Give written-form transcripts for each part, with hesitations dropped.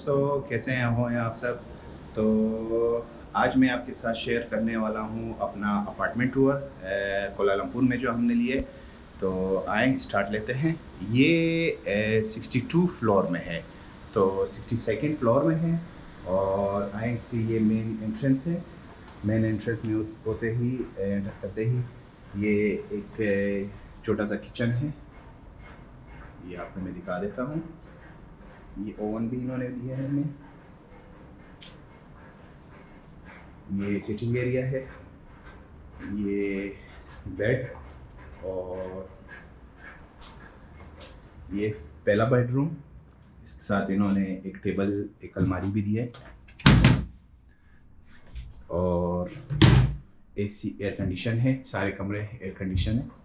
दोस्तों, कैसे हैं आप सब। तो आज मैं आपके साथ शेयर करने वाला हूं अपना अपार्टमेंट टूर कोलालमपुर में जो हमने लिए। तो आए स्टार्ट लेते हैं। ये 62 फ्लोर में है, तो 62nd फ्लोर में है। और आए इसकी ये मेन एंट्रेंस है। मेन एंट्रेंस में होते ही एंटर करते ही ये एक छोटा सा किचन है। ये आपको मैं दिखा देता हूँ। ये ओवन भी इन्होंने दिया है हमें। ये सिटिंग एरिया है, ये बेड, और ये पहला बेडरूम। इसके साथ इन्होंने एक टेबल, एक अलमारी भी दी है, और एसी एयर कंडीशन है। सारे कमरे एयर कंडीशन है।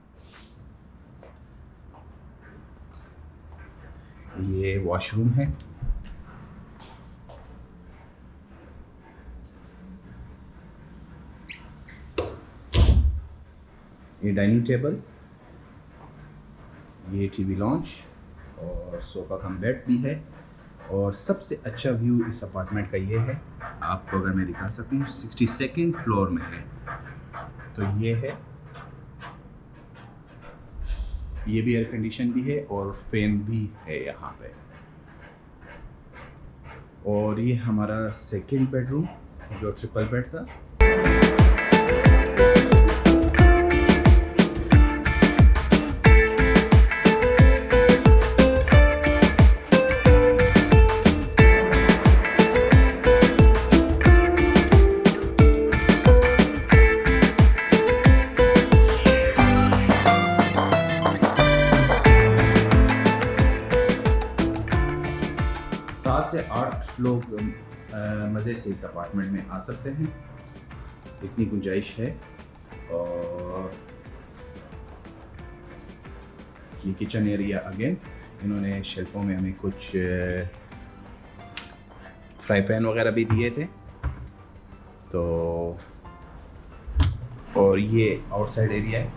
ये वॉशरूम है। ये डाइनिंग टेबल, ये टीवी लॉन्च, और सोफ़ा कम बेड भी है। और सबसे अच्छा व्यू इस अपार्टमेंट का ये है, आपको अगर मैं दिखा सकूं, 62nd फ्लोर में है। तो ये है, ये भी एयर कंडीशन भी है और फैन भी है यहाँ पे। और ये हमारा सेकंड बेडरूम जो ट्रिपल बेड था। 7 से 8 लोग मज़े से इस अपार्टमेंट में आ सकते हैं, इतनी गुंजाइश है। और ये किचन एरिया अगेन, इन्होंने शेल्फों में हमें कुछ फ्राई पैन वगैरह भी दिए थे। तो और ये आउटसाइड एरिया है,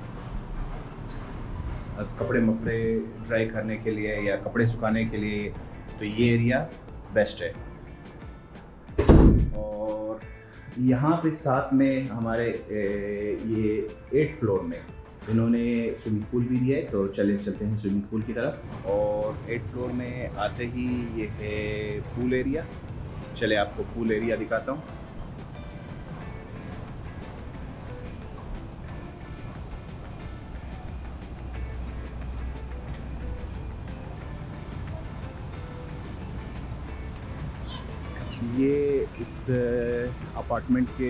कपड़े मपड़े ड्राई करने के लिए या कपड़े सुखाने के लिए, तो ये एरिया बेस्ट है। और यहाँ पे साथ में हमारे ये 8th फ्लोर में इन्होंने स्विमिंग पूल भी दिया है। तो चलते हैं स्विमिंग पूल की तरफ। और 8th फ्लोर में आते ही ये है पूल एरिया। चले आपको पूल एरिया दिखाता हूँ। ये इस अपार्टमेंट के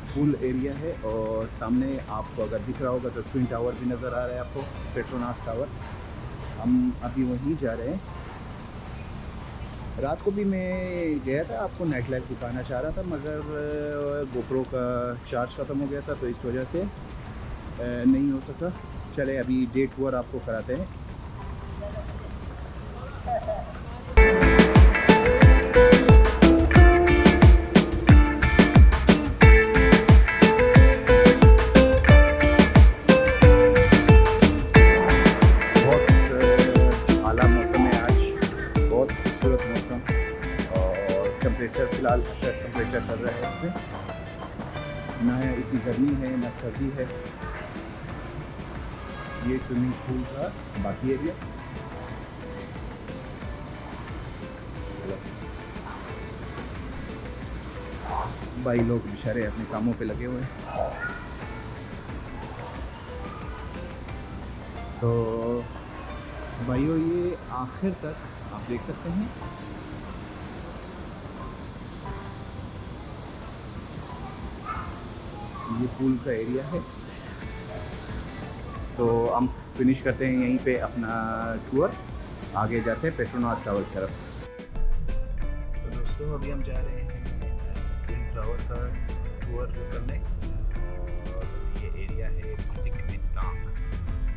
पूल एरिया है। और सामने आपको अगर दिख रहा होगा तो ट्विन टावर भी नज़र आ रहा है आपको, पेट्रोनास टावर। हम अभी वहीं जा रहे हैं। रात को भी मैं गया था, आपको नाइट लाइफ दिखाना चाह रहा था, मगर गोप्रो का चार्ज ख़त्म हो गया था, तो इस वजह से नहीं हो सका। चले अभी डे टूर आपको कराते हैं। टेम्परेचर फ़िलहाल अच्छा टेम्परेचर चल रहा है इसमें, ना इतनी गर्मी है ना सर्दी है। ये स्विमिंग पूल का बाकी एरिया। भाई लोग बेचारे अपने कामों पे लगे हुए हैं। तो भाइयों, ये आखिर तक आप देख सकते हैं। ये पूल का एरिया है। तो हम फिनिश करते हैं यहीं पे अपना टूर, आगे जाते हैं पेट्रोनास टावर की तरफ। तो दोस्तों, अभी हम जा रहे हैं ट्विन टावर का टूर करने। और ये एरिया है प्रतीक मितांग।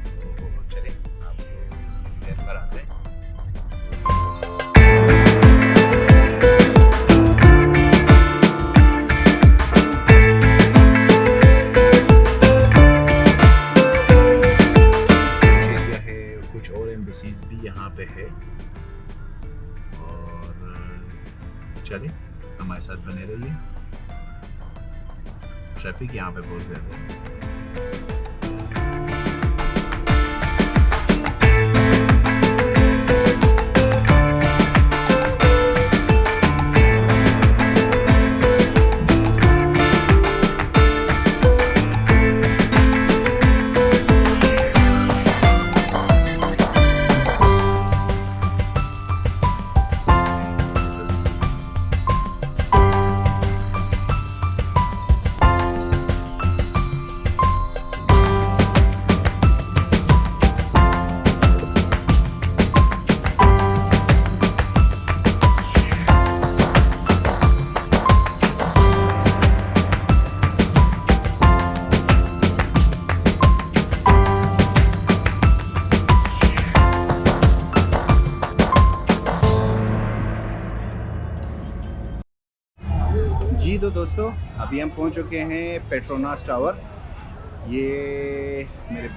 तो चले आपको इसकी सैर कराते हैं। भी यहाँ पे है। और चलिए हमारे साथ बने रहिए। ट्रैफिक यहाँ पे बहुत ज़्यादा है। जी तो दोस्तों, अभी हम पहुंच चुके हैं पेट्रोनास टावर। ये मेरे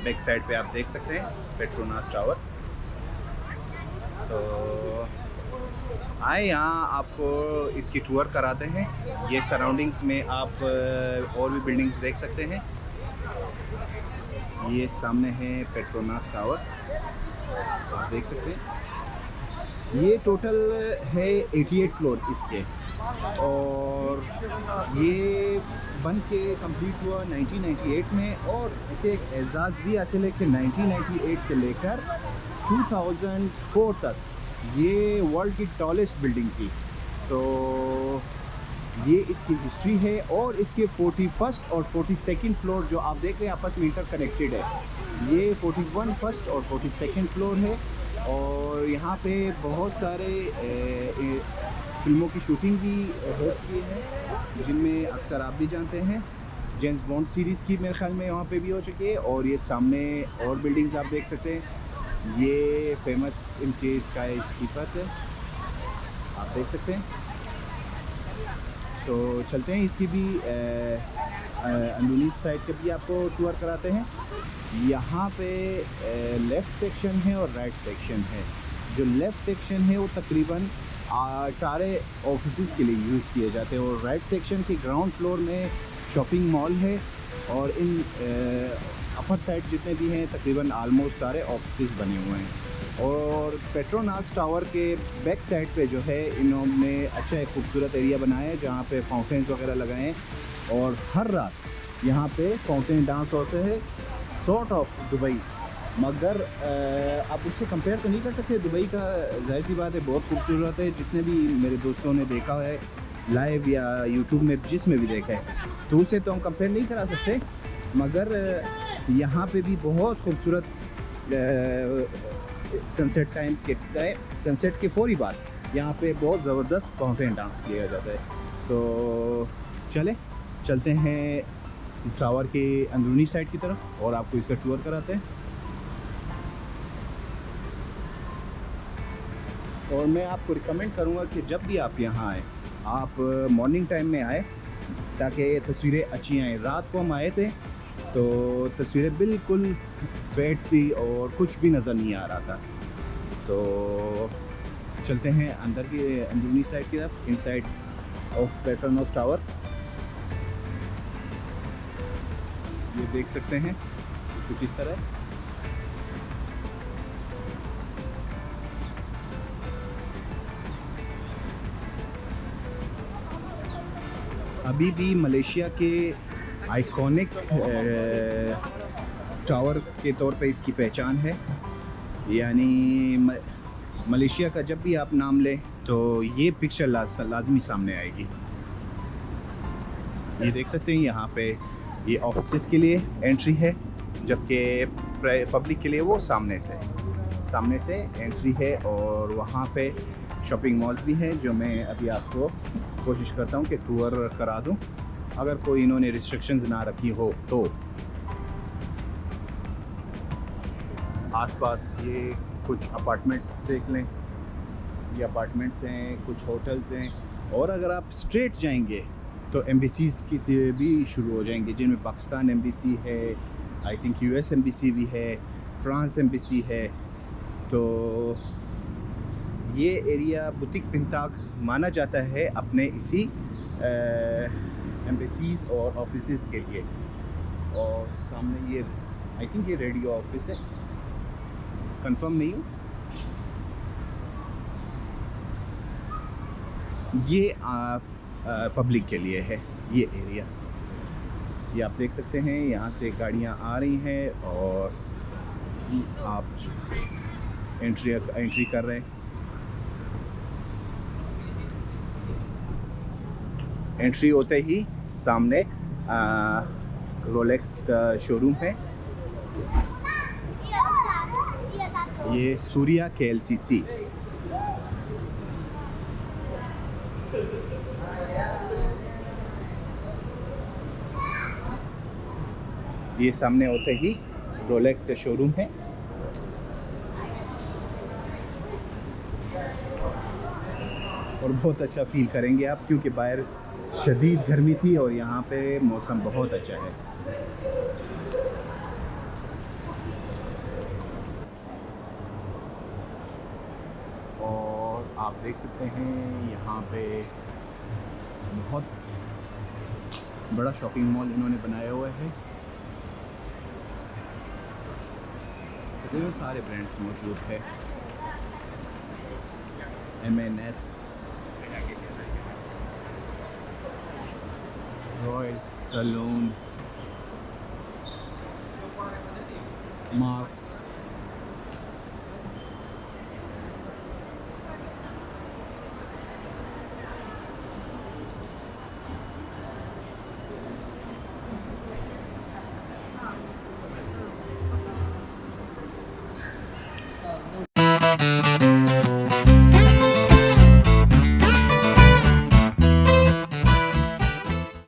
बैक साइड पे आप देख सकते हैं पेट्रोनास टावर। तो आए यहाँ आपको इसकी टूर कराते हैं। ये सराउंडिंग्स में आप और भी बिल्डिंग्स देख सकते हैं। ये सामने है पेट्रोनास टावर, आप देख सकते हैं। ये टोटल है 88 फ्लोर इसके, और ये बन के कंप्लीट हुआ 1998 में, और इसे एक एजाज़ भी हासिल है कि 1998 से लेकर 2004 तक ये वर्ल्ड की टॉलेस्ट बिल्डिंग थी। तो ये इसकी हिस्ट्री है, और इसके 41st और 42nd फ्लोर जो आप देख रहे हैं आपस में इंटर कनेक्टेड है। ये 41 फर्स्ट और 42nd फ्लोर है, और यहाँ पे बहुत सारे फिल्मों की शूटिंग भी हो चुकी है, जिनमें अक्सर आप भी जानते हैं जेम्स बॉन्ड सीरीज़ की मेरे ख्याल में वहाँ पे भी हो चुकी है। और ये सामने और बिल्डिंग्स आप देख सकते हैं। ये फेमस इनके स्काई स्कीपर्स है, आप देख सकते हैं। तो चलते हैं, इसकी भी अंदरूनी साइड का भी आपको टूर कराते हैं। यहाँ पे लेफ़्ट सेक्शन है और राइट सेक्शन है। जो लेफ़्ट सेक्शन है वो तकरीबन सारे ऑफिसेज़ के लिए यूज़ किए जाते हैं, और राइट सेक्शन के ग्राउंड फ्लोर में शॉपिंग मॉल है, और इन अपर साइड जितने भी हैं तकरीबन आलमोस्ट सारे ऑफिसेज़ बने हुए हैं। और पेट्रोनास टावर के बैक साइड पे जो है इन्होंने अच्छा एक खूबसूरत एरिया बनाया है, जहाँ पे फाउंटेन्स वगैरह लगाए हैं, और हर रात यहाँ पे फाउंटेन डांस होते हैं, सॉर्ट ऑफ दुबई। मगर आप उससे कंपेयर तो नहीं कर सकते। दुबई का जाहिर सी बात है बहुत खूबसूरत है, जितने भी मेरे दोस्तों ने देखा है लाइव या यूट्यूब में जिसमें भी देखा है, तो उससे तो हम कंपेयर नहीं करा सकते। मगर यहाँ पे भी बहुत खूबसूरत सनसेट टाइम के सनसेट के फौरी बाद यहाँ पे बहुत ज़बरदस्त फाउंटेन डांस किया जाता है। तो चलते हैं टावर के अंदरूनी साइड की तरफ, और आपको इसका टूर कराते हैं। और मैं आपको रिकमेंड करूँगा कि जब भी आप यहाँ आएँ, आप मॉर्निंग टाइम में आए, ताकि तस्वीरें अच्छी आएँ। रात को हम आए थे तो तस्वीरें बिल्कुल फेड थी और कुछ भी नज़र नहीं आ रहा था। तो चलते हैं अंदर की अंदरूनी साइड की तरफ, इन साइड ऑफ पेट्रोनास टावर। ये देख सकते हैं कुछ इस तरह। अभी भी मलेशिया के आइकॉनिक टावर के तौर पे इसकी पहचान है। यानी मलेशिया का जब भी आप नाम लें तो ये पिक्चर लाजमी सामने आएगी। ये देख सकते हैं यहाँ पे ये ऑफिस के लिए एंट्री है, जबकि पब्लिक के लिए वो सामने से एंट्री है। और वहाँ पे शॉपिंग मॉल्स भी हैं, जो मैं अभी आपको कोशिश करता हूँ कि टूर करा दूँ, अगर कोई इन्होंने रिस्ट्रिक्शंस ना रखी हो तो। आसपास ये कुछ अपार्टमेंट्स देख लें, ये अपार्टमेंट्स हैं, कुछ होटल्स हैं। और अगर आप स्ट्रेट जाएंगे तो एम्बेसीज़ की से भी शुरू हो जाएंगे, जिनमें पाकिस्तान एम्बेसी है, आई थिंक यूएस एम्बेसी भी है, फ्रांस एम्बेसी है। तो ये एरिया बुतिक पिंताक माना जाता है अपने इसी एम्बेसीज़ और ऑफिसेज़ के लिए। और सामने ये आई थिंक ये रेडियो ऑफिस है, कंफर्म नहीं हूँ। ये पब्लिक के लिए है ये एरिया। ये आप देख सकते हैं, यहाँ से गाड़ियाँ आ रही हैं और आप एंट्री कर रहे हैं। एंट्री होते ही सामने रोलेक्स का शोरूम है। ये सूर्या KLCC। ये सामने होते ही रोलेक्स का शोरूम है। और बहुत अच्छा फील करेंगे आप, क्योंकि बाहर शदीद गर्मी थी और यहाँ पे मौसम बहुत अच्छा है। और आप देख सकते हैं यहाँ पे बहुत बड़ा शॉपिंग मॉल इन्होंने बनाया हुआ है। तो सारे ब्रांड्स मौजूद है। M&S, Royce salon, marks,